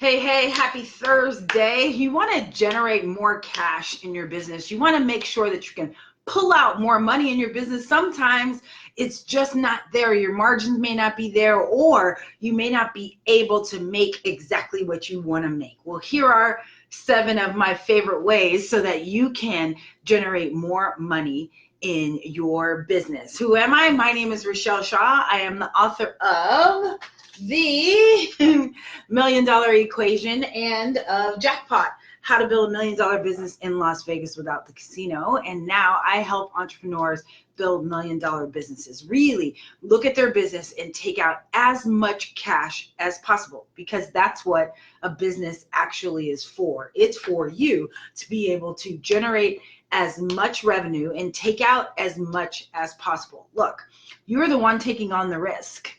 Hey, happy Thursday. You want to generate more cash in your business. You want to make sure that you can pull out more money in your business. Sometimes it's just not there. Your margins may not be there, or you may not be able to make exactly what you want to make. Well, here are 7 of my favorite ways so that you can generate more money in your business. Who am I? My name is Rochelle Shaw. I am the author of the Million Dollar Equation and Jackpot, How to Build a $1 Million Business in Las Vegas Without the Casino. And now I help entrepreneurs build $1 million businesses. Really look at their business and take out as much cash as possible, because that's what a business actually is for. It's for you to be able to generate as much revenue and take out as much as possible. Look, you're the one taking on the risk.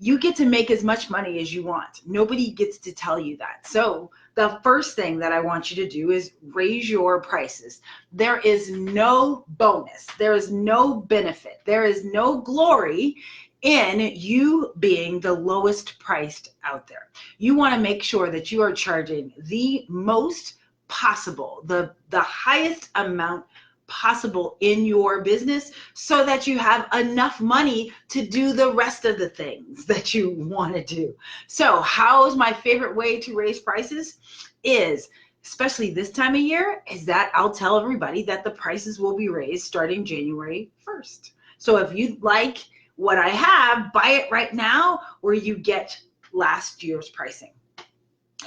You get to make as much money as you want. Nobody gets to tell you that. So the first thing that I want you to do is raise your prices. There is no bonus. There is no benefit. There is no glory in you being the lowest priced out there. You want to make sure that you are charging the most possible, the highest amount possible in your business, so that you have enough money to do the rest of the things that you want to do. So how is my favorite way to raise prices is, especially this time of year, is that I'll tell everybody that the prices will be raised starting January 1st. So if you'd like what I have, buy it right now, or you get last year's pricing.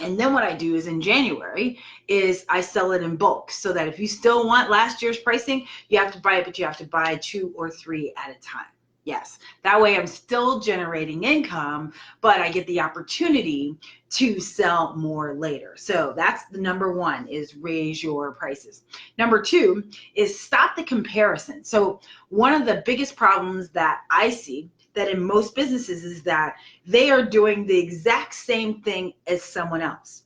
And then what I do is in January is I sell it in bulk, so that if you still want last year's pricing, you have to buy it, but you have to buy 2 or 3 at a time. Yes, that way I'm still generating income, but I get the opportunity to sell more later. So that's the number 1, is raise your prices. Number 2 is stop the comparison. So one of the biggest problems that I see that in most businesses is that they are doing the exact same thing as someone else.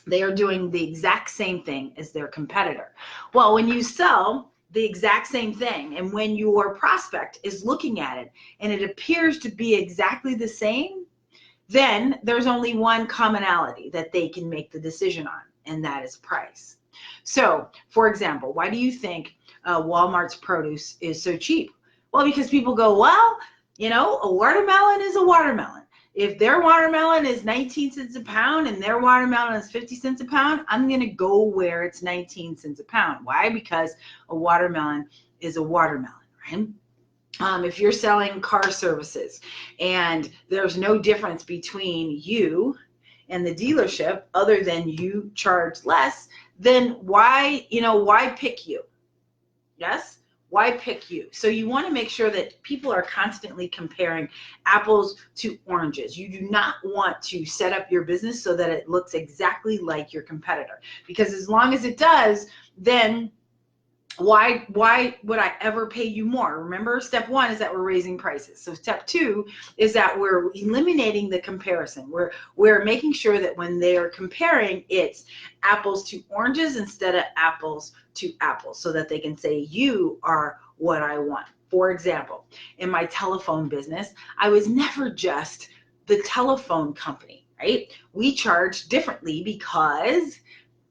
They are doing the exact same thing as their competitor. Well, when you sell the exact same thing, and when your prospect is looking at it and it appears to be exactly the same, then there's only one commonality that they can make the decision on, and that is price. So, for example, why do you think Walmart's produce is so cheap? Well, because people go, well, a watermelon is a watermelon. If their watermelon is 19 cents a pound and their watermelon is 50 cents a pound, I'm going to go where it's 19 cents a pound. Why? Because a watermelon is a watermelon, right? If you're selling car services and there's no difference between you and the dealership other than you charge less, then why pick you? Yes? Why pick you? So you want to make sure that people are constantly comparing apples to oranges. You do not want to set up your business so that it looks exactly like your competitor, because as long as it does, then why would I ever pay you more? Remember, step 1 is that we're raising prices. So step 2 is that we're eliminating the comparison. We're making sure that when they're comparing, it's apples to oranges instead of apples to apples, so that they can say, you are what I want. For example, in my telephone business, I was never just the telephone company, right? We charge differently because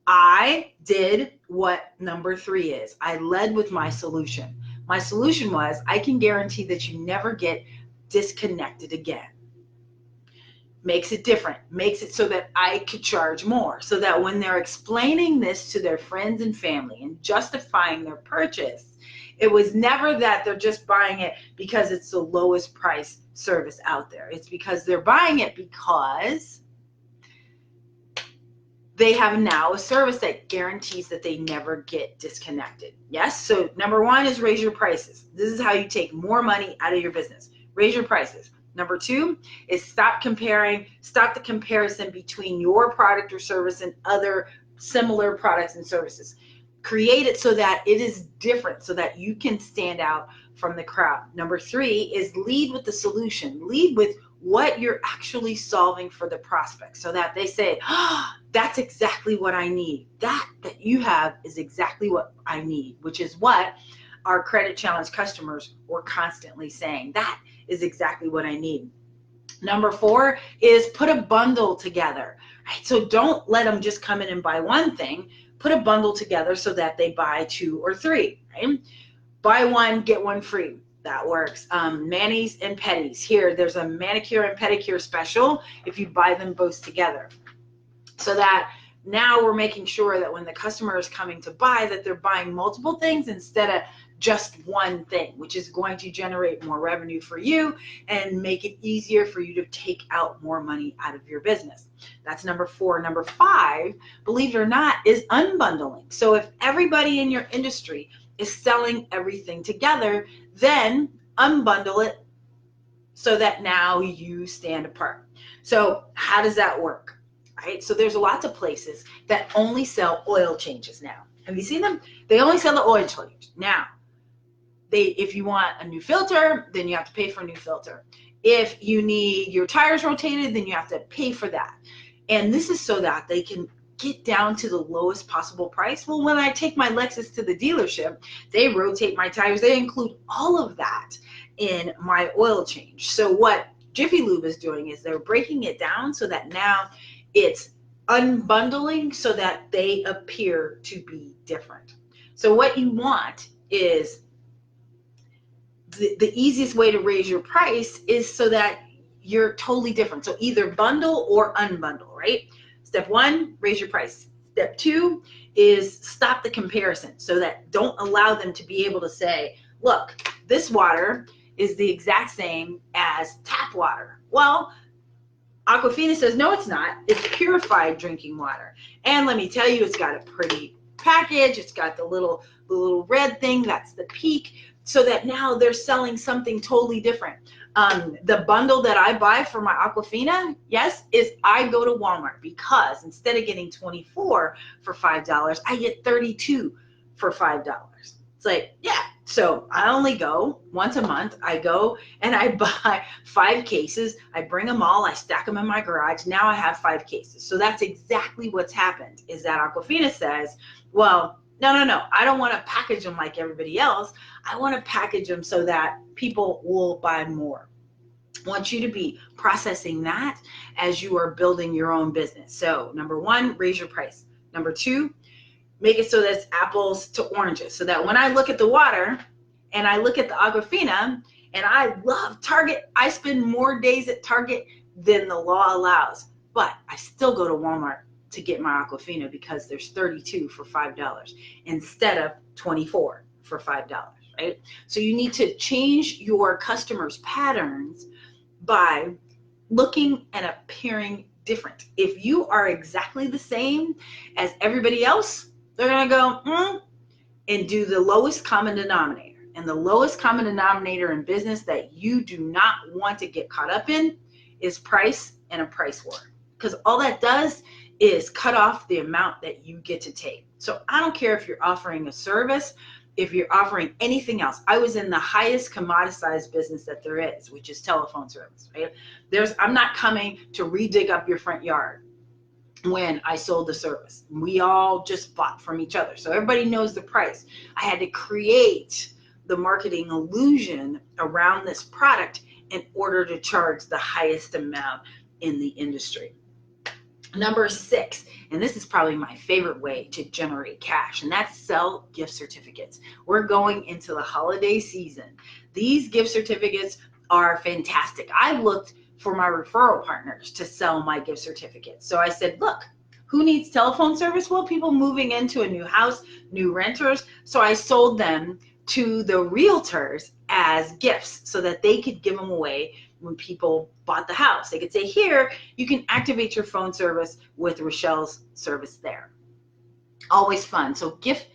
I did what number 3 is. I led with my solution. My solution was, I can guarantee that you never get disconnected again. Makes it different, makes it so that I could charge more, so that when they're explaining this to their friends and family and justifying their purchase, it was never that they're just buying it because it's the lowest price service out there. It's because they're buying it because they have now a service that guarantees that they never get disconnected. Yes? So number 1 is raise your prices. This is how you take more money out of your business. Raise your prices. Number 2 is stop the comparison between your product or service and other similar products and services. Create it so that it is different, so that you can stand out from the crowd. Number 3 is lead with the solution. Lead with what you're actually solving for the prospect, so that they say, that's exactly what I need. That you have is exactly what I need, which is what our credit challenge customers were constantly saying. That is exactly what I need. Number 4 is put a bundle together, right? So don't let them just come in and buy one thing. Put a bundle together so that they buy 2 or 3, right? Buy one, get one free. That works. Manis and pedis. Here, there's a manicure and pedicure special if you buy them both together. So that now we're making sure that when the customer is coming to buy, that they're buying multiple things instead of just one thing, which is going to generate more revenue for you and make it easier for you to take out more money out of your business. That's number 4. Number 5, believe it or not, is unbundling. So if everybody in your industry is selling everything together, then unbundle it so that now you stand apart. So how does that work? Right? So there's lots of places that only sell oil changes now. Have you seen them? They only sell the oil change. Now, if you want a new filter, then you have to pay for a new filter. If you need your tires rotated, then you have to pay for that. And this is so that they can get down to the lowest possible price. Well, when I take my Lexus to the dealership, they rotate my tires. They include all of that in my oil change. So what Jiffy Lube is doing is they're breaking it down so that now it's unbundling so that they appear to be different. So what you want is the easiest way to raise your price is so that you're totally different. So either bundle or unbundle, right? Step 1, raise your price. Step 2 is stop the comparison so that don't allow them to be able to say, look, this water is the exact same as tap water. Well, Aquafina says, no, it's not. It's purified drinking water. And let me tell you, it's got a pretty package. It's got the little red thing. That's the peak. So that now they're selling something totally different. The bundle that I buy for my Aquafina, yes, is I go to Walmart because instead of getting 24 for $5, I get 32 for $5. It's like, yeah. So I only go once a month. I go and I buy 5 cases. I bring them all. I stack them in my garage. Now I have 5 cases. So that's exactly what's happened is that Aquafina says, well, no. I don't want to package them like everybody else. I want to package them so that people will buy more. I want you to be processing that as you are building your own business. So number 1, raise your price. Number 2, make it so that it's apples to oranges. So that when I look at the water and I look at the Aquafina and I love Target, I spend more days at Target than the law allows. But I still go to Walmart to get my Aquafina because there's 32 for $5 instead of 24 for $5, right? So you need to change your customers' patterns by looking and appearing different. If you are exactly the same as everybody else, they're going to go and do the lowest common denominator. And the lowest common denominator in business that you do not want to get caught up in is price and a price war. Because all that does is cut off the amount that you get to take. So I don't care if you're offering a service, if you're offering anything else. I was in the highest commoditized business that there is, which is telephone service, right? I'm not coming to redig up your front yard when I sold the service. We all just bought from each other. So everybody knows the price. I had to create the marketing illusion around this product in order to charge the highest amount in the industry. Number 6, and this is probably my favorite way to generate cash, and that's sell gift certificates. We're going into the holiday season. These gift certificates are fantastic. I looked for my referral partners to sell my gift certificates. So I said, look, who needs telephone service? Well, people moving into a new house, new renters. So I sold them to the realtors as gifts so that they could give them away when people bought the house. They could say, here, you can activate your phone service with Rochelle's service there. Always fun. So gift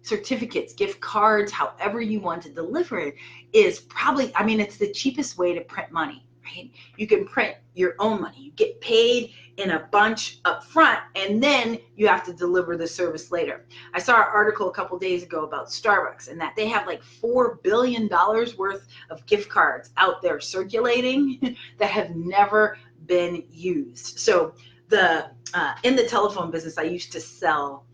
certificates, gift cards, however you want to deliver it is probably, it's the cheapest way to print money, right? You can print your own money. You get paid in a bunch up front, and then you have to deliver the service later. I saw an article a couple days ago about Starbucks and that they have like $4 billion worth of gift cards out there circulating that have never been used. So in the telephone business, I used to sell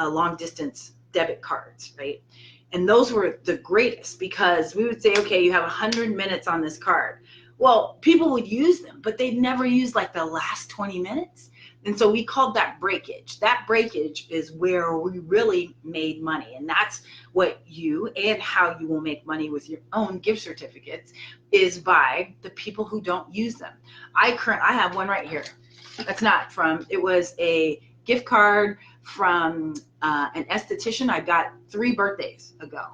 long distance debit cards, right? And those were the greatest because we would say, okay, you have 100 minutes on this card. Well, people would use them, but they'd never use like the last 20 minutes. And so we called that breakage. That breakage is where we really made money. And that's what you and how you will make money with your own gift certificates is by the people who don't use them. I have one right here. That's not from, it was a gift card from an esthetician I got 3 birthdays ago.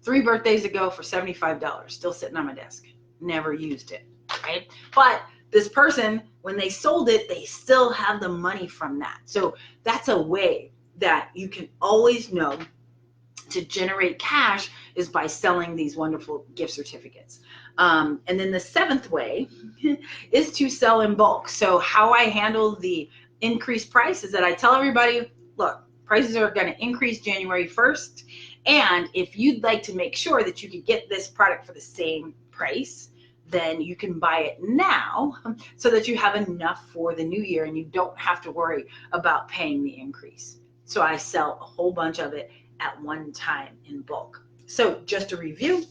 3 birthdays ago for $75, still sitting on my desk. Never used it, right? But this person, when they sold it, they still have the money from that. So that's a way that you can always know to generate cash is by selling these wonderful gift certificates. And then the 7th way is to sell in bulk. So how I handle the increased price is that I tell everybody, look, prices are going to increase January 1st. And if you'd like to make sure that you could get this product for the same price, then you can buy it now so that you have enough for the new year and you don't have to worry about paying the increase. So I sell a whole bunch of it at one time in bulk. So just to review,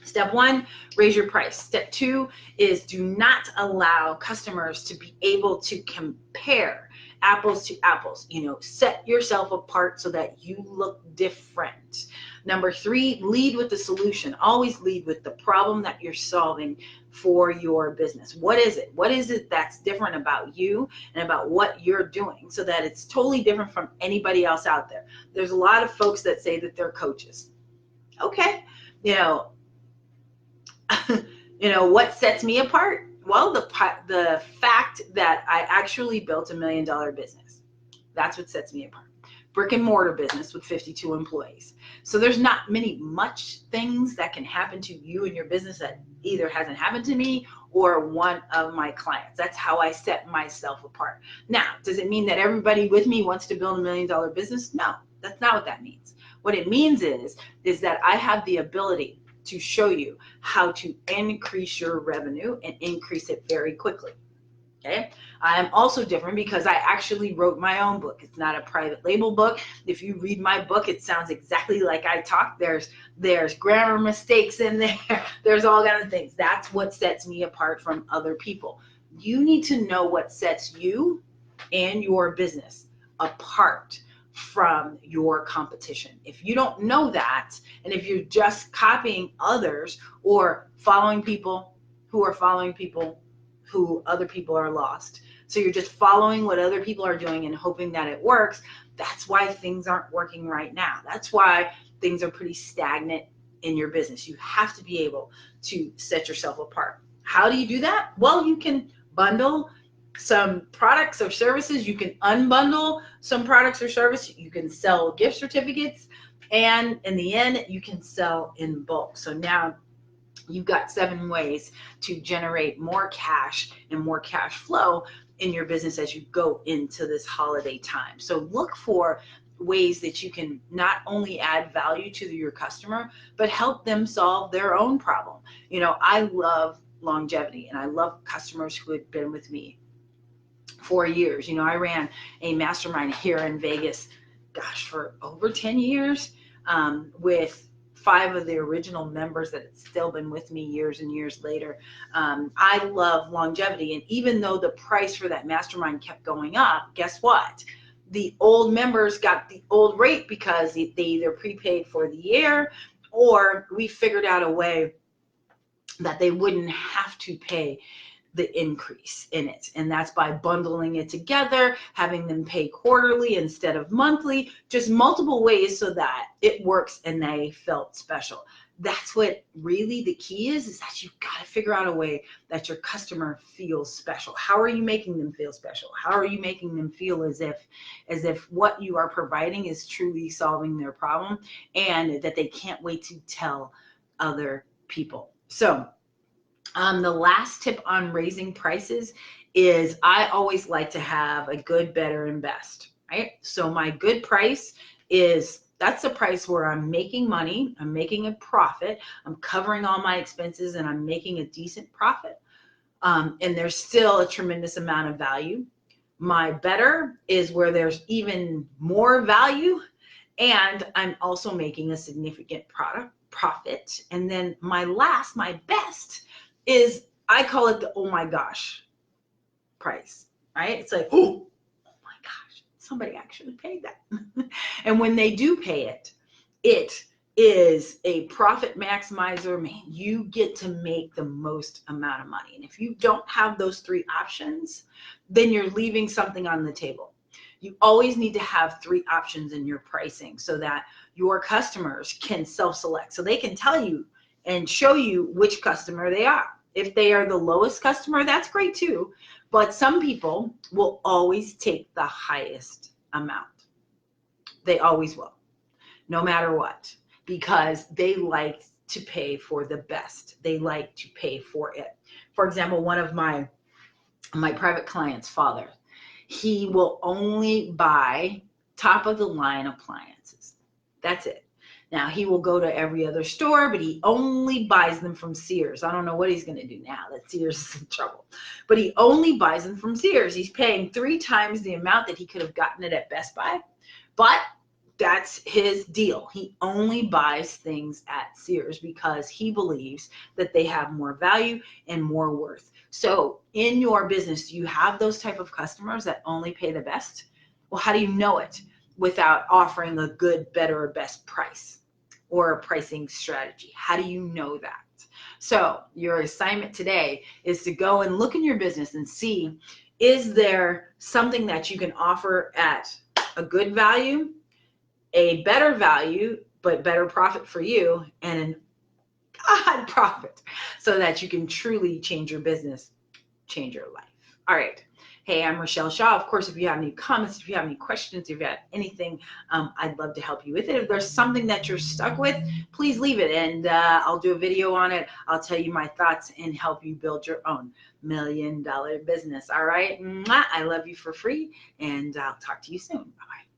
step 1, raise your price. Step 2 is do not allow customers to be able to compare apples to apples. Set yourself apart so that you look different. Number 3, lead with the solution. Always lead with the problem that you're solving for your business. What is it? What is it that's different about you and about what you're doing so that it's totally different from anybody else out there? There's a lot of folks that say that they're coaches. Okay. What sets me apart? Well, the fact that I actually built $1 million business. That's what sets me apart. Brick and mortar business with 52 employees. So there's not much things that can happen to you and your business that either hasn't happened to me or one of my clients. That's how I set myself apart. Now, does it mean that everybody with me wants to build $1 million business? No, that's not what that means. What it means is that I have the ability to show you how to increase your revenue and increase it very quickly. Okay. I'm also different because I actually wrote my own book. It's not a private label book. If you read my book, it sounds exactly like I talk. There's grammar mistakes in there. There's all kinds of things. That's what sets me apart from other people. You need to know what sets you and your business apart from your competition. If you don't know that, and if you're just copying others or following people who are following people who other people are lost, so you're just following what other people are doing and hoping that it works, that's why things aren't working right now. That's why things are pretty stagnant in your business. You have to be able to set yourself apart. How do you do that? Well, you can bundle some products or services. You can unbundle some products or services. You can sell gift certificates. And in the end, you can sell in bulk. So now you've got 7 ways to generate more cash and more cash flow in your business as you go into this holiday time. So look for ways that you can not only add value to your customer, but help them solve their own problem. I love longevity and I love customers who had been with me for years. I ran a mastermind here in Vegas, for over 10 years with 5 of the original members that had still been with me years and years later. I love longevity. And even though the price for that mastermind kept going up, guess what? The old members got the old rate because they either prepaid for the year or we figured out a way that they wouldn't have to pay the increase in it. And that's by bundling it together, having them pay quarterly instead of monthly, just multiple ways so that it works and they felt special. That's what really the key is that you've got to figure out a way that your customer feels special. How are you making them feel special? How are you making them feel as if what you are providing is truly solving their problem and that they can't wait to tell other people? So the last tip on raising prices is I always like to have a good, better, and best, right? So my good price that's the price where I'm making money, I'm making a profit, I'm covering all my expenses, and I'm making a decent profit. And there's still a tremendous amount of value. My better is where there's even more value, and I'm also making a significant profit. And then my best is, I call it the oh my gosh price, right? It's like, oh my gosh, somebody actually paid that. And when they do pay it, it is a profit maximizer. Man, you get to make the most amount of money. And if you don't have those three options, then you're leaving something on the table. You always need to have three options in your pricing so that your customers can self-select. So they can tell you and show you which customer they are. If they are the lowest customer, that's great too. But some people will always take the highest amount. They always will, no matter what, because they like to pay for the best. They like to pay for it. For example, one of my private clients' father, he will only buy top of the line appliances. That's it. Now, he will go to every other store, but he only buys them from Sears. I don't know what he's going to do now that Sears is in trouble. But he only buys them from Sears. He's paying 3 times the amount that he could have gotten it at Best Buy. But that's his deal. He only buys things at Sears because he believes that they have more value and more worth. So in your business, do you have those type of customers that only pay the best? Well, how do you know it without offering a good, better, or best price or a pricing strategy? How do you know that? So your assignment today is to go and look in your business and see, is there something that you can offer at a good value, a better value, but better profit for you, and an profit, so that you can truly change your business, change your life. All right. Hey, I'm Rochelle Shaw. Of course, if you have any comments, if you have any questions, if you have anything, I'd love to help you with it. If there's something that you're stuck with, please leave it, and I'll do a video on it. I'll tell you my thoughts and help you build your own $1 million business. All right. Mwah. I love you for free, and I'll talk to you soon. Bye-bye.